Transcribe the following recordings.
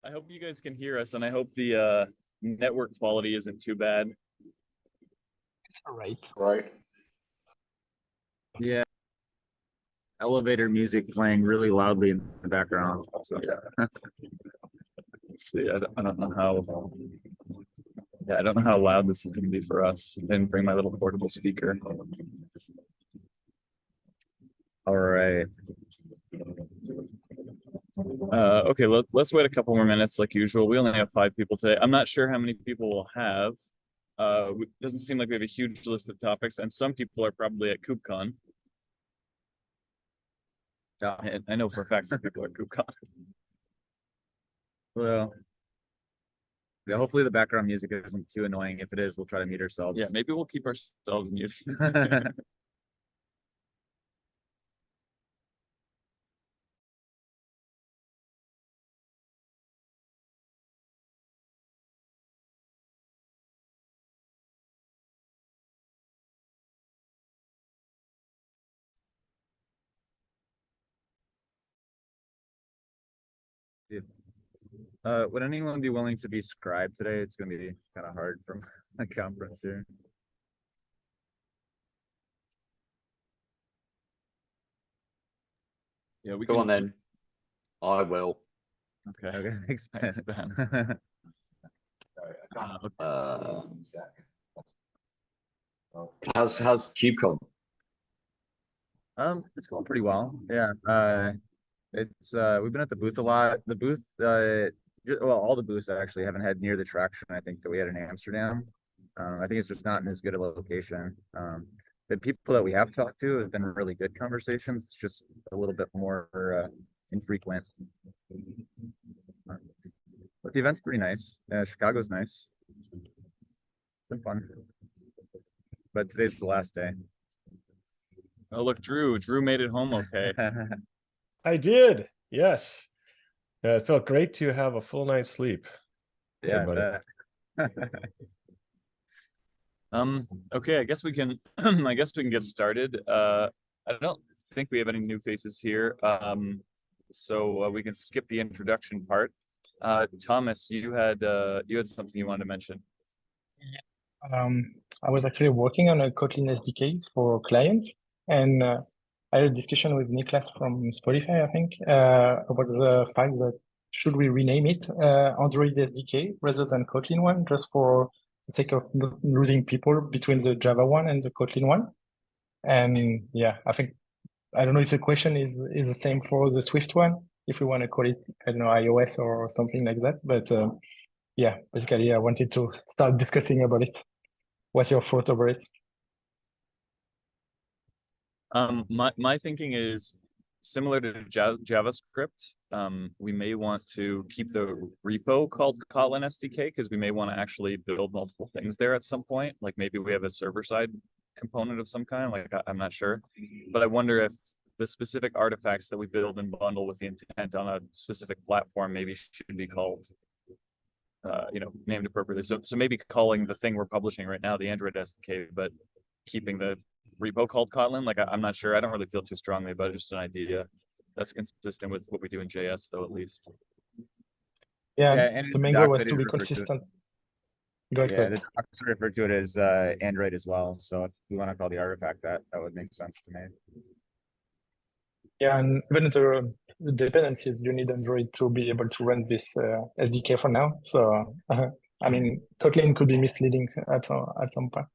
I hope you guys can hear us, and I hope the network quality isn't too bad. It's all right. Right. Yeah. Elevator music playing really loudly in the background. So. Yeah. Let's see. I don't know how. Yeah, I don't know how loud this is going to be for us. I didn't bring my little portable speaker. All right. Okay, let's wait a couple more minutes like usual. We only have 5 people today. I'm not sure how many people we'll have. It doesn't seem like we have a huge list of topics, and some people are probably at KubeCon. I know for a fact some people are at KubeCon. Well, yeah, hopefully the background music isn't too annoying. If it is, we'll try to mute ourselves. Yeah, maybe we'll keep ourselves muted. Would anyone be willing to be scribed today? It's going to be kind of hard from the conference here. Yeah, we Go can. on then. I will. Okay. Okay, thanks, Ben. How's KubeCon? It's going pretty well. Yeah. It's we've been at the booth a lot. The booth, well, all the booths actually haven't had near the traction I think that we had in Amsterdam. I think it's just not in as good a location. The people that we have talked to have been really good conversations. It's just a little bit more infrequent. But the event's pretty nice. Chicago's nice. It's been fun. But today's the last day. Oh, look, Drew made it home okay. I did. Yes. Yeah, it felt great to have a full night's sleep. Yeah, buddy. Okay, I guess we can get started. I don't think we have any new faces here. So we can skip the introduction part. Thomas, you had something you wanted to mention. I was actually working on a Kotlin SDK for clients, and I had a discussion with Niklas from Spotify, I think, about the fact that should we rename it Android SDK rather than Kotlin one, just for the sake of not losing people between the Java one and the Kotlin one. And yeah, I don't know if the question is the same for the Swift one, if we want to call it, I don't know, iOS or something like that. But yeah, basically, I wanted to start discussing about it. What's your thought over it? My thinking is similar to JavaScript. We may want to keep the repo called Kotlin SDK because we may want to actually build multiple things there at some point. Like maybe we have a server-side component of some kind. Like I'm not sure, but I wonder if the specific artifacts that we build and bundle with the intent on a specific platform maybe should be called, named appropriately. So maybe calling the thing we're publishing right now the Android SDK, but keeping the repo called Kotlin. Like I'm not sure. I don't really feel too strongly about it. Just an idea that's consistent with what we do in JS, though, at least. Yeah, and the main goal was to be consistent. Go ahead. The docs refer to it as Android as well. So if we want to call the artifact that would make sense to me. Yeah, and even the dependencies, you need Android to be able to run this SDK for now. So I mean, Kotlin could be misleading at some point.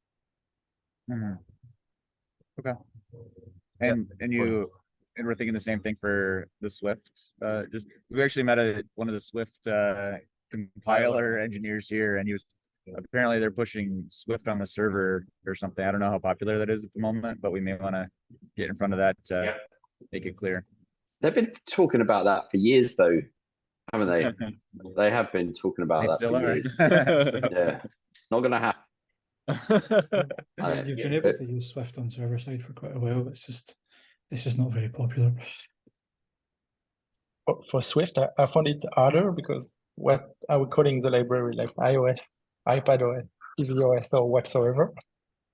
Mm-hmm. Okay. And we're thinking the same thing for the Swift. We actually met one of the Swift compiler engineers here, and he was apparently they're pushing Swift on the server or something. I don't know how popular that is at the moment, but we may want to get in front of that. Make it clear. They've been talking about that for years, though, haven't they? They have been talking about that for years. Yeah, not gonna happen. You've been able to use Swift on server side for quite a while. It's just not very popular. For Swift, I found it harder because what are we calling the library, like iOS, iPadOS, tvOS, or whatsoever.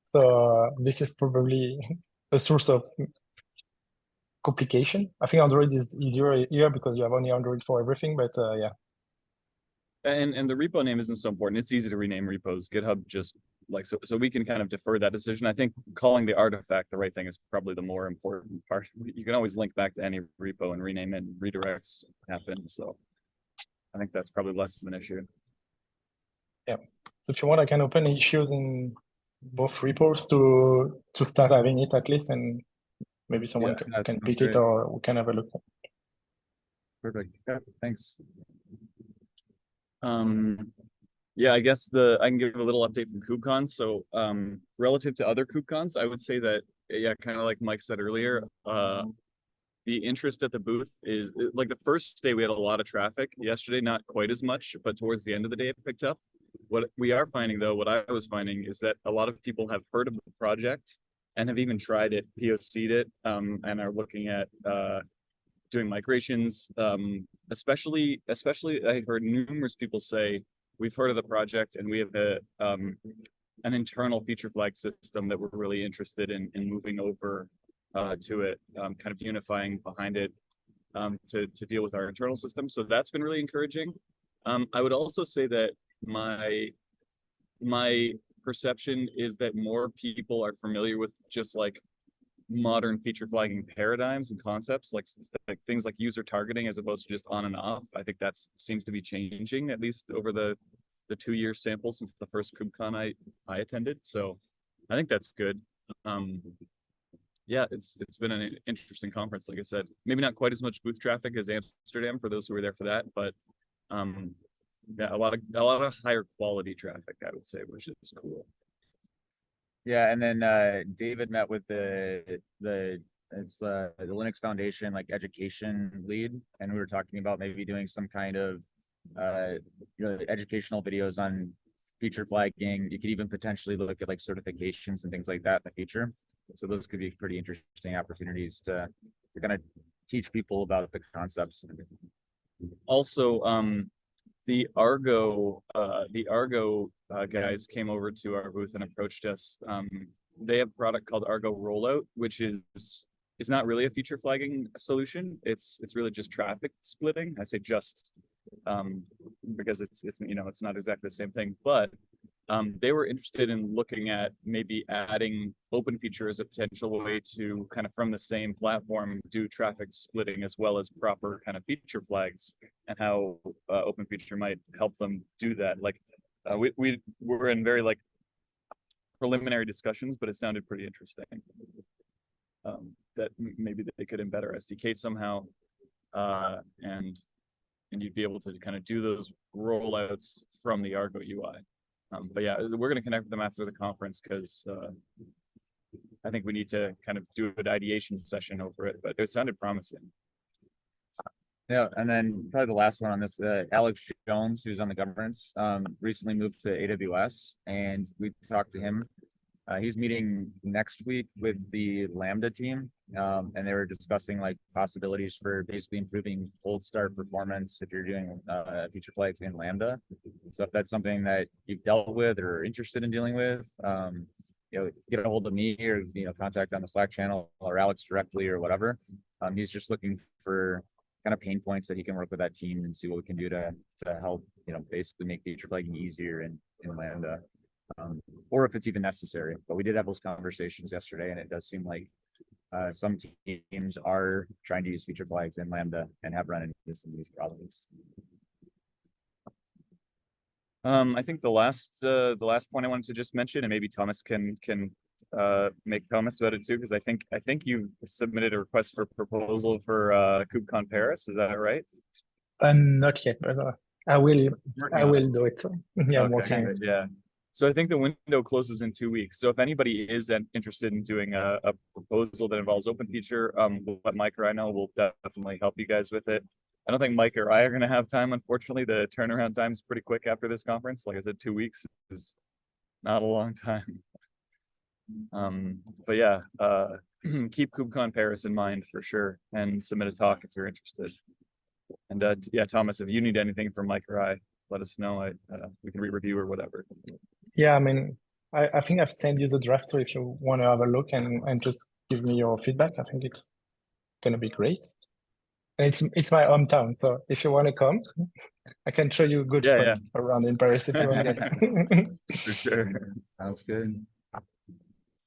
So this is probably a source of complication. I think Android is easier here because you have only Android for everything, but yeah. And the repo name isn't so important. It's easy to rename repos. GitHub just like so we can kind of defer that decision. I think calling the artifact the right thing is probably the more important part. You can always link back to any repo and rename it, and redirects happen. So I think that's probably less of an issue. Yeah. So if you want, I can open issues in both repos to start having it at least, and maybe someone can pick it, or we can have a look. Perfect. Yeah, thanks. Yeah, I guess I can give a little update from KubeCon. So relative to other KubeCons, I would say that, yeah, kind of like Mike said earlier, the interest at the booth is like the first day we had a lot of traffic. Yesterday, not quite as much, but towards the end of the day it picked up. What we are finding though, what I was finding is that a lot of people have heard of the project and have even tried it, POC'd it, and are looking at doing migrations. Especially I heard numerous people say, we've heard of the project and we have an internal feature flag system that we're really interested in moving over to it, kind of unifying behind it to deal with our internal system. So that's been really encouraging. I would also say that my perception is that more people are familiar with just like modern feature flagging paradigms and concepts, like things like user targeting as opposed to just on and off. I think that seems to be changing, at least over the 2-year sample since the first KubeCon I attended. So I think that's good. Yeah, it's been an interesting conference. Like I said, maybe not quite as much booth traffic as Amsterdam for those who were there for that, but yeah, a lot of higher quality traffic, I would say, which is cool. Yeah, and then David met with the Linux Foundation like education lead, and we were talking about maybe doing some kind of educational videos on feature flagging. You could even potentially look at like certifications and things like that in the future. So those could be pretty interesting opportunities to kind of teach people about the concepts. Also, the Argo guys came over to our booth and approached us. They have a product called Argo Rollout, which is not really a feature flagging solution. It's really just traffic splitting. I say just because it's it's not exactly the same thing, but they were interested in looking at maybe adding OpenFeature as a potential way to kind of from the same platform do traffic splitting as well as proper kind of feature flags, and how OpenFeature might help them do that. Like we were in very like preliminary discussions, but it sounded pretty interesting. That maybe they could embed our SDK somehow, and you'd be able to kind of do those rollouts from the Argo UI. But yeah, we're going to connect with them after the conference because I think we need to kind of do an ideation session over it, but it sounded promising. Yeah, and then probably the last one on this, Alex Jones, who's on the governance, recently moved to AWS, and we talked to him. He's meeting next week with the Lambda team, and they were discussing like possibilities for basically improving cold start performance if you're doing feature flags in Lambda. So if that's something that you've dealt with or are interested in dealing with, get a hold of me or contact on the Slack channel or Alex directly or whatever. He's just looking for kind of pain points that he can work with that team and see what we can do to help basically make feature flagging easier in Lambda. Or if it's even necessary. But we did have those conversations yesterday, and it does seem like some teams are trying to use feature flags in Lambda and have run into some of these problems. I think the last point I wanted to just mention, and maybe Thomas can make comments about it too, because I think you submitted a request for proposal for KubeCon Paris. Is that right? Not yet, but I will do it. Yeah, I'm working. Yeah. So I think the window closes in 2 weeks. So if anybody is interested in doing a proposal that involves OpenFeature, we'll let Mike or I know. We'll definitely help you guys with it. I don't think Mike or I are going to have time, unfortunately. The turnaround time is pretty quick after this conference. Like I said, 2 weeks is not a long time. But yeah, keep KubeCon Paris in mind for sure, and submit a talk if you're interested. And yeah, Thomas, if you need anything from Mike or I, let us know. We can re-review or whatever. Yeah, I mean, I think I've sent you the draft, so if you want to have a look and just give me your feedback, I think it's going to be great. And it's my hometown, so if you want to come, I can show you good Yeah, spots around in Paris if you want, guys. For sure. Sounds good.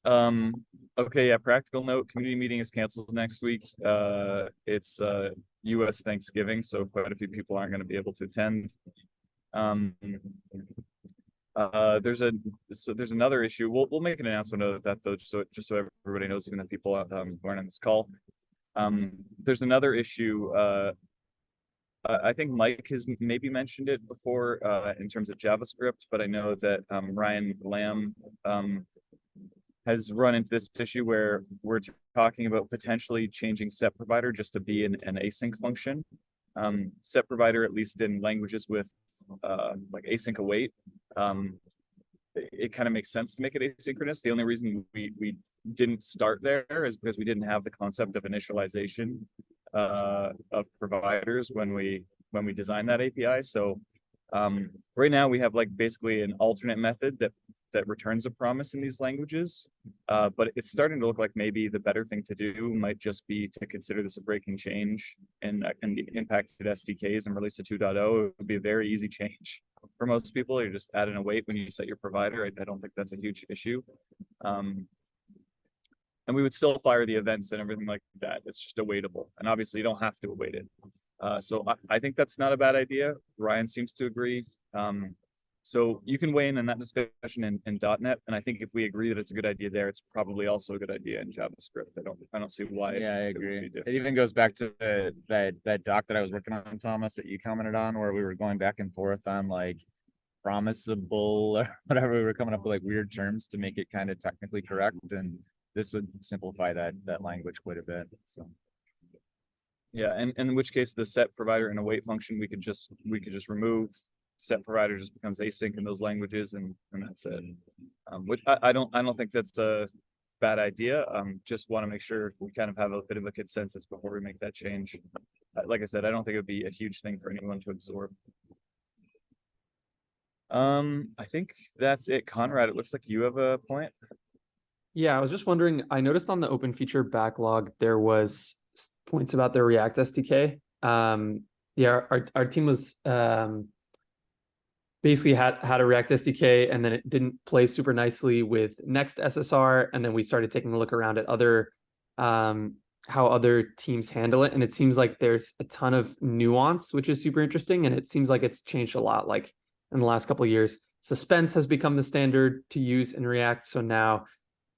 Okay, yeah, practical note, community meeting is canceled next week. It's US Thanksgiving, so quite a few people aren't going to be able to attend. There's another issue. We'll make an announcement of that though, just so everybody knows, even the people who aren't on this call. There's another issue. I think Mike has maybe mentioned it before in terms of JavaScript, but I know that Ryan Lamb has run into this issue where we're talking about potentially changing set provider just to be an async function. Set provider, at least in languages with like async await, it kind of makes sense to make it asynchronous. The only reason we didn't start there is because we didn't have the concept of initialization of providers when we designed that API. So right now we have like basically an alternate method that returns a promise in these languages, but it's starting to look like maybe the better thing to do might just be to consider this a breaking change and the impacted SDKs and release to 2.0. It would be a very easy change for most people. You just add an await when you set your provider. I don't think that's a huge issue. And we would still fire the events and everything like that. It's just awaitable. And obviously you don't have to await it. So I think that's not a bad idea. Ryan seems to agree. So you can weigh in on that discussion in .NET. And I think if we agree that it's a good idea there, it's probably also a good idea in JavaScript. I don't see why. Yeah, I agree. It even goes back to that doc that I was working on, Thomas, that you commented on, where we were going back and forth on like promisable or whatever. We were coming up with like weird terms to make it kind of technically correct. And this would simplify that language quite a bit. So yeah, and in which case the set provider and await function we could just remove. Set provider just becomes async in those languages, and that's it. Which I don't think that's a bad idea. Just want to make sure we kind of have a bit of a consensus before we make that change. Like I said, I don't think it would be a huge thing for anyone to absorb. I think that's it. Conrad, it looks like you have a point. Yeah, I was just wondering, I noticed on the OpenFeature backlog, there was points about the React SDK. Yeah, our team was basically had a React SDK, and then it didn't play super nicely with Next SSR. And then we started taking a look around at other how other teams handle it. And it seems like there's a ton of nuance, which is super interesting. And it seems like it's changed a lot. Like in the last couple of years, suspense has become the standard to use in React. So now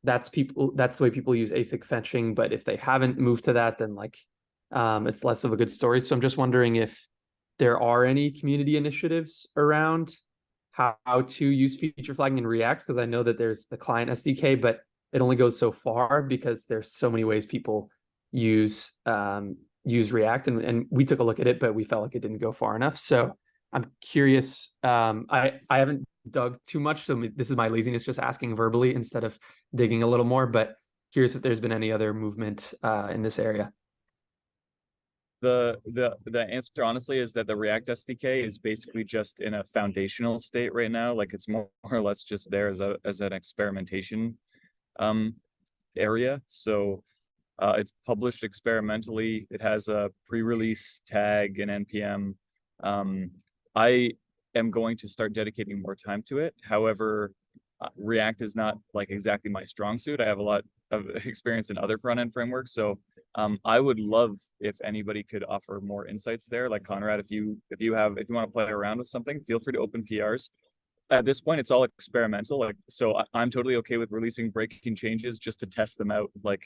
that's the way people use async fetching. But if they haven't moved to that, then like it's less of a good story. So I'm just wondering if there are any community initiatives around how to use feature flagging in React, because I know that there's the client SDK, but it only goes so far because there's so many ways people use React, and we took a look at it, but we felt like it didn't go far enough. So I'm curious. I haven't dug too much, so this is my laziness just asking verbally instead of digging a little more, but curious if there's been any other movement in this area. The answer honestly is that the React SDK is basically just in a foundational state right now. Like it's more or less just there as an experimentation area. So it's published experimentally. It has a pre-release tag and NPM. I am going to start dedicating more time to it. However, React is not like exactly my strong suit. I have a lot of experience in other front-end frameworks. So I would love if anybody could offer more insights there. Like Conrad, if you want to play around with something, feel free to open PRs. At this point, it's all experimental. Like, so I'm totally okay with releasing breaking changes just to test them out. Like,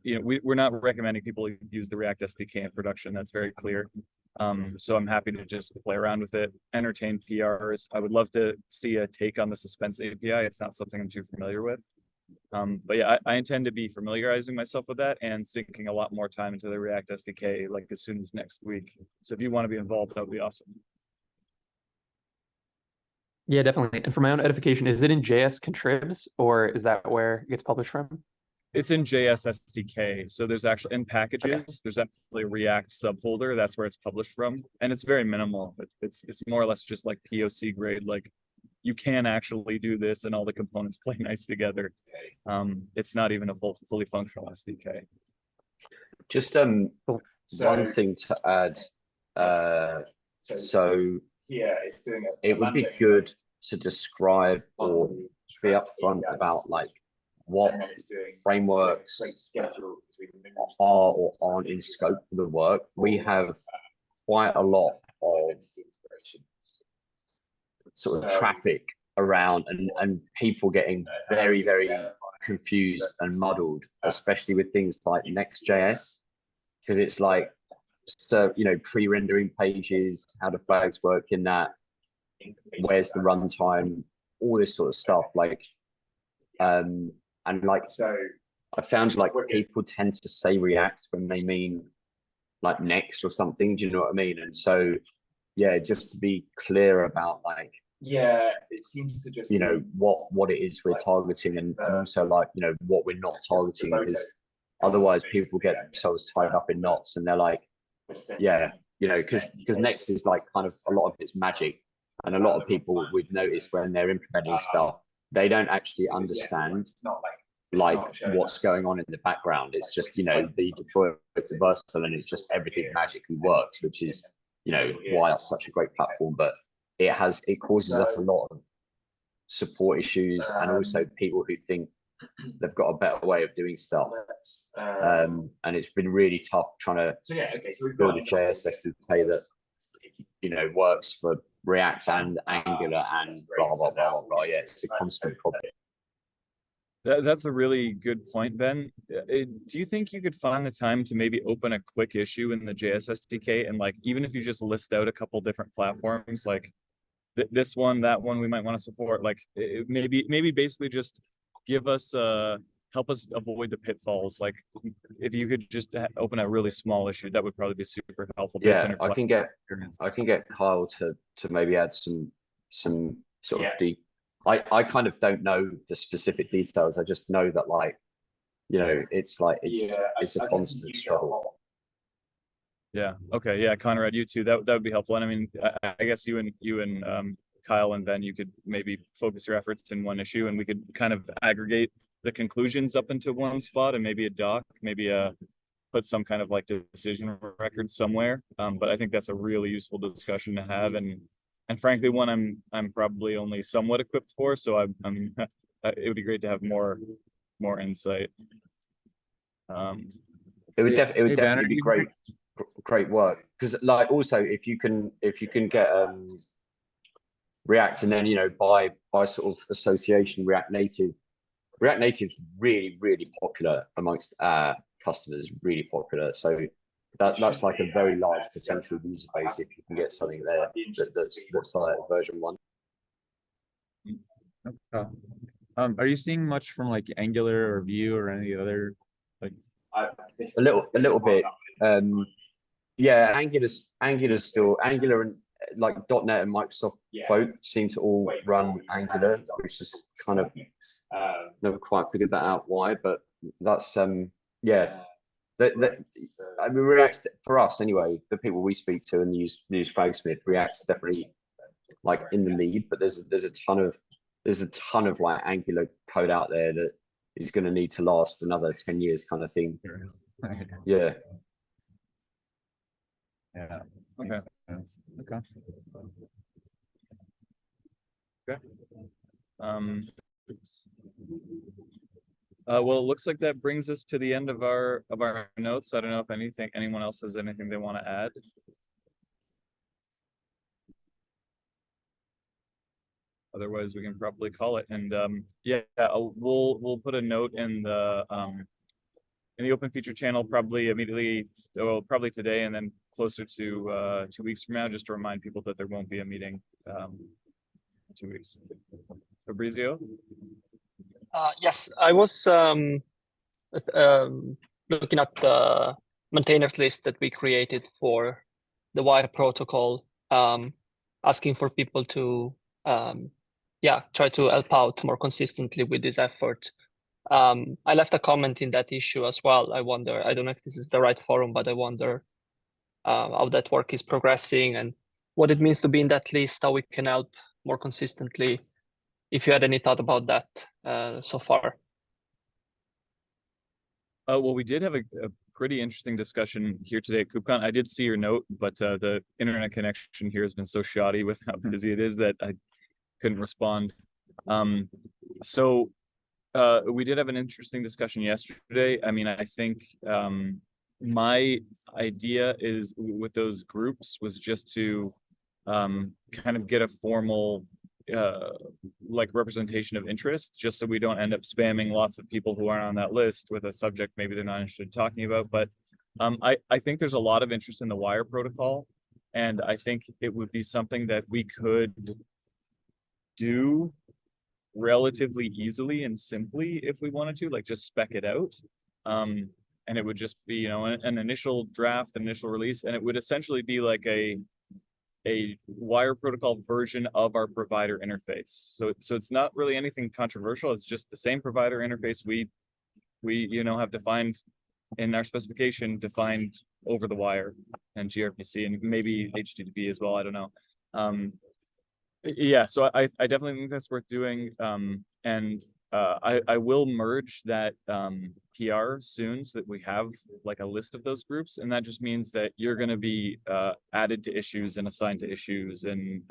you know, we're not recommending people use the React SDK in production. That's very clear. So I'm happy to just play around with it, entertain PRs. I would love to see a take on the suspense API. It's not something I'm too familiar with. But yeah, I intend to be familiarizing myself with that and sinking a lot more time into the React SDK like as soon as next week. So if you want to be involved, that would be awesome. Yeah, definitely. And for my own edification, is it in JS contribs, or is that where it gets published from? It's in JS SDK. So there's actually in packages, there's actually a React subfolder. That's where it's published from. And it's very minimal. It's more or less just like POC grade, like you can actually do this and all the components play nice together. It's not even a fully functional SDK. Just one thing to add. So it would be good to describe or be upfront about like what frameworks are or aren't in scope for the work. We have quite a lot of sort of traffic around and people getting very, very confused and muddled, especially with things like Next.js, because it's like, so, you know, pre-rendering pages, how do flags work in that, where's the runtime, all this sort of stuff. Like, and like, I found like people tend to say React when they mean like Next or something. Do you know what I mean? And so, yeah, just to be clear about like, it seems to just, you know, what it is we're targeting, and also like, you know, what we're not targeting, because otherwise people get themselves tied up in knots and they're like, yeah, you know, because Next is like kind of a lot of it's magic, and a lot of people would notice when they're implementing stuff, they don't actually understand like what's going on in the background. It's just, you know, the deploy it's a versatile and it's just everything magically works, which is, you know, why it's such a great platform. But it causes us a lot of support issues, and also people who think they've got a better way of doing stuff. And it's been really tough trying to build a JS SDK that, you know, works for React and Angular and blah, blah, blah, blah, blah. Yeah, it's a constant problem. That's a really good point, Ben. Do you think you could find the time to maybe open a quick issue in the JS SDK, and like, even if you just list out a couple different platforms, like this one, that one, we might want to support, like maybe basically just give us help us avoid the pitfalls. Like if you could just open a really small issue, that would probably be super helpful. Yeah, I can get Kyle to maybe add some sort of deep. I kind of don't know the specific details. I just know that, like, you know, it's like it's a constant struggle. Yeah. Okay. Yeah, Conrad, you too. That would be helpful. And I mean, I guess you and Kyle and Ben, you could maybe focus your efforts in one issue, and we could kind of aggregate the conclusions up into one spot, and maybe a doc, maybe put some kind of like decision record somewhere. But I think that's a really useful discussion to have, and frankly, one I'm probably only somewhat equipped for. So I'm it would be great to have more insight. It would definitely be great work, because like also if you can get React, and then, you know, by sort of association, React Native is really, really popular amongst our customers, really popular. So that's like a very large potential user base if you can get something there that's like version 1. Okay. Are you seeing much from like Angular or Vue or any other, like? A little bit. Yeah, Angular's still Angular, and like .NET and Microsoft both seem to all run Angular, which is kind of never quite figured that out why, but that's yeah. I mean, React, for us anyway, the people we speak to and use Fragsmith, React's definitely like in the lead, but there's a ton of like Angular code out there that is going to need to last another 10 years kind of thing. Yeah. Yeah. Okay. Okay. Okay. Well, it looks like that brings us to the end of our notes. I don't know if anyone else has anything they want to add. Otherwise, we can probably call it. And yeah, we'll put a note in the OpenFeature channel probably immediately, well, probably today, and then closer to 2 weeks from now, just to remind people that there won't be a meeting 2 weeks. Fabrizio? Yes, I was looking at the maintainers list that we created for the wire protocol, asking for people to try to help out more consistently with this effort. I left a comment in that issue as well. I wonder, I don't know if this is the right forum, but I wonder how that work is progressing and what it means to be in that list, how we can help more consistently. If you had any thought about that so far. Well, we did have a pretty interesting discussion here today at KubeCon. I did see your note, but the internet connection here has been so shoddy with how busy it is that I couldn't respond. So we did have an interesting discussion yesterday. I mean, I think my idea is with those groups was just to kind of get a formal like representation of interest, just so we don't end up spamming lots of people who aren't on that list with a subject maybe they're not interested in talking about. But I think there's a lot of interest in the wire protocol, and I think it would be something that we could do relatively easily and simply if we wanted to, like just spec it out. And it would just be, you know, an initial draft, initial release, and it would essentially be like a wire protocol version of our provider interface. So it's not really anything controversial. It's just the same provider interface we you know have defined in our specification, defined over the wire and gRPC and maybe HTTP as well. I don't know. Yeah, so I definitely think that's worth doing. And I will merge that PR soon so that we have like a list of those groups, and that just means that you're going to be added to issues and assigned to issues, and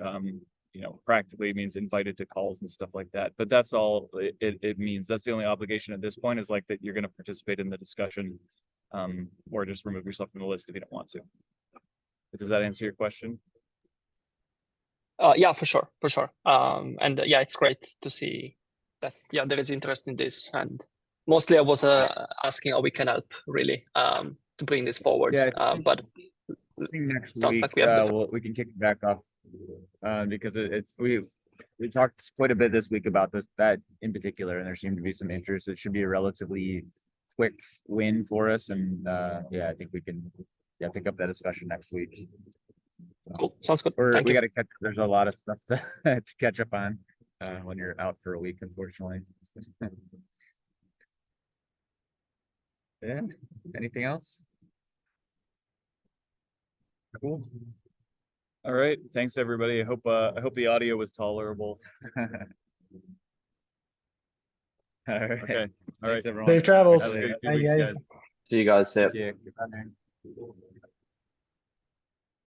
you know, practically means invited to calls and stuff like that. But that's all it means. That's the only obligation at this point, is like that you're going to participate in the discussion, or just remove yourself from the list if you don't want to. Does that answer your question? Yeah, for sure. And yeah, it's great to see that there is interest in this, and mostly I was asking how we can help really to bring this forward. Yeah, But I think next sounds week like we have we can kick it back off because we talked quite a bit this week about that in particular, and there seemed to be some interest. It should be a relatively quick win for us, and yeah, I think we can pick up that discussion next week. Cool. Sounds good. We got to catch. There's a lot of stuff to to catch up on when you're out for a week, unfortunately. Yeah. Anything else? Cool. All right. Thanks, everybody. I hope the audio was tolerable. All right. Okay. All right. Thanks, everyone. Safe travels. Have a good Bye, weeks, guys. guys. See you guys. Yeah.